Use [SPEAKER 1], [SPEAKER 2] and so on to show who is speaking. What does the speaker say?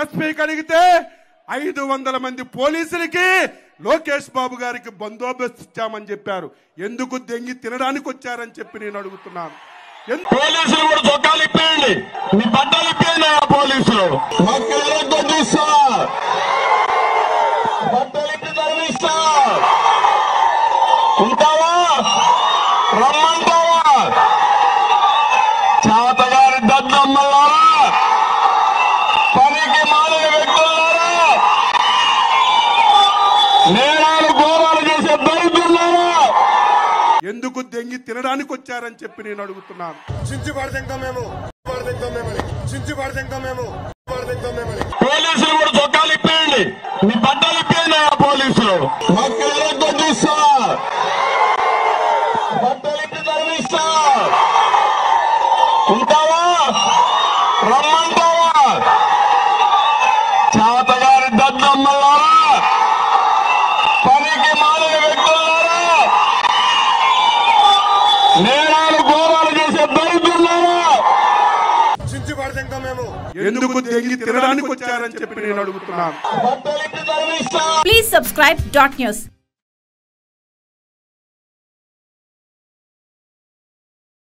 [SPEAKER 1] ఎస్పీకి అడిగితే 500 మంది పోలీసులకి లోకేష్ బాబు గారికి బందోబస్తు ఇచ్చామని చెప్పారు. ఎందుకు దెంగి తినడానికి వచ్చారని చెప్పి నేను అడుగుతున్నాను.
[SPEAKER 2] పోలీసులు కూడా చొక్కాలు ఇప్పేయండి, మీ బట్టలు ఇప్పేయండి. పోలీసులు బట్టలు ఇప్పి తరలిస్తా ఉంటావా, రమ్మంటావా? చేతగారి దద్దమ్మలారా, పనికి మాలిన వ్యక్తులారా, నేరాలు ఘోరాలు చేసే దరిద్రులారా,
[SPEAKER 1] ఎందుకు దెంగి తినడానికి వచ్చారని చెప్పి నేను అడుగుతున్నాను.
[SPEAKER 2] పోలీసులు కూడా చొక్కాలు ఇప్పేయండి, మీ బట్టలు ఇప్పేయండి. పోలీసులు బట్టలు ఇప్పి తరలిస్తా ఉంటావా, రమ్మంటావా? చేతగారి దద్దమ్మలారా, పనికి మాలిన వ్యక్తులారా, నేరాలు ఘోరాలు చేసే దరిద్రులారా,
[SPEAKER 1] ఎందుకు దెంగి తినడానికి వచ్చారని చెప్పి నేను అడుగుతున్నాను.
[SPEAKER 2] బట్టలు ఇప్పి తరలిస్తా.
[SPEAKER 3] Please subscribe .news.